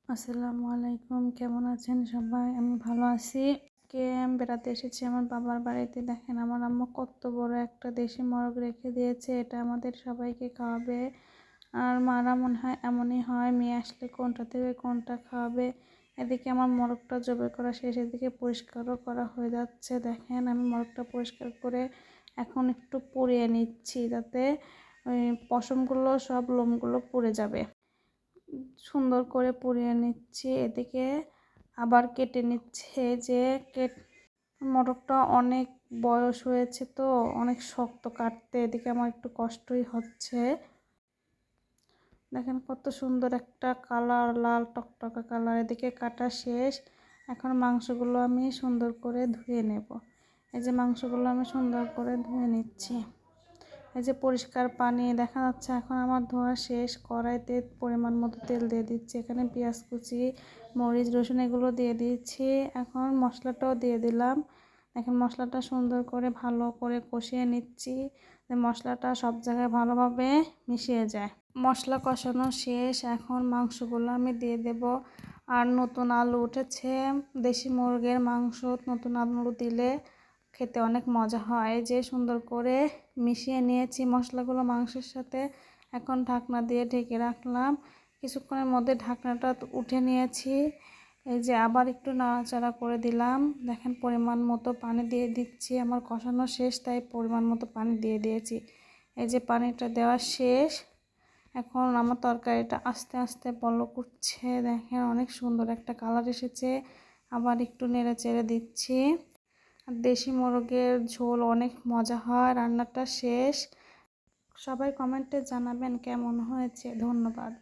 আসসালামু আলাইকুম, কেমন আছেন সবাই? আমি ভালো আছি। আজকে আমি বেড়াতে এসেছি আমার বাবার বাড়িতে। দেখেন আমার আম্মু কত বড় একটা দেশি মোরগ রেখে দিয়েছে, এটা আমাদের সবাইকে খাওয়াবে। আর মারা মনে হয় এমনই হয়, মেয়ে আসলে কোনটা থেকে কোনটা খাওয়াবে। এদিকে আমার মোরগটা জবাই করা শেষ, এদিকে পরিষ্কারও করা হয়ে যাচ্ছে। দেখেন আমি মোরগটা পরিষ্কার করে এখন একটু পুড়িয়ে নিচ্ছি, যাতে ওই পশমগুলো সব লোমগুলো পুড়ে যাবে। সুন্দর করে পুড়িয়ে নিচ্ছি, এদিকে আবার কেটে নিচ্ছে। যে মোরগটা অনেক বয়স হয়েছে তো অনেক শক্ত কাটতে, এদিকে আমার একটু কষ্টই হচ্ছে। দেখেন কত সুন্দর একটা কালার, লাল টকটকা কালার। এদিকে কাটা শেষ, এখন মাংসগুলো আমি সুন্দর করে ধুয়ে নেব। এই যে মাংসগুলো আমি সুন্দর করে ধুয়ে নিচ্ছি। এই যে পরিষ্কার পানি দেখা যাচ্ছে। এখন আমার ধোয়া শেষ, কড়াইতে পরিমাণ মতো তেল দিয়ে দিচ্ছি। এখানে পেঁয়াজ কুচি, মরিচ, রসুন এগুলো দিয়ে দিচ্ছি। এখন মশলাটাও দিয়ে দিলাম। এখন মশলাটা সুন্দর করে ভালো করে কষিয়ে নিচ্ছি, যে মশলাটা সব জায়গায় ভালোভাবে মিশিয়ে যায়। মশলা কষানো শেষ, এখন মাংসগুলো আমি দিয়ে দেব। আর নতুন আলু উঠেছে, দেশি মুরগির মাংস নতুন আলু দিলে খেতে অনেক মজা হয়। যে সুন্দর করে মিশিয়ে নিয়েছি মশলাগুলো মাংসের সাথে। এখন ঢাকনা দিয়ে ঢেকে রাখলাম। কিছুক্ষণের মধ্যে ঢাকনাটা উঠে নিয়েছি। এই যে আবার একটু নাড়াচাড়া করে দিলাম। দেখেন পরিমাণ মতো পানি দিয়ে দিচ্ছি, আমার কষানো শেষ তাই পরিমাণ মতো পানি দিয়ে দিয়েছি। এই যে পানিটা দেওয়া শেষ, এখন আমার তরকারিটা আস্তে আস্তে বলক উঠছে। দেখেন অনেক সুন্দর একটা কালার এসেছে। আবার একটু নেড়ে চেড়ে দিচ্ছি। আর দেশি মোরগের ঝোল অনেক মজা হয়। রান্নাটা শেষ। সবাই কমেন্টে জানাবেন কেমন হয়েছে। ধন্যবাদ।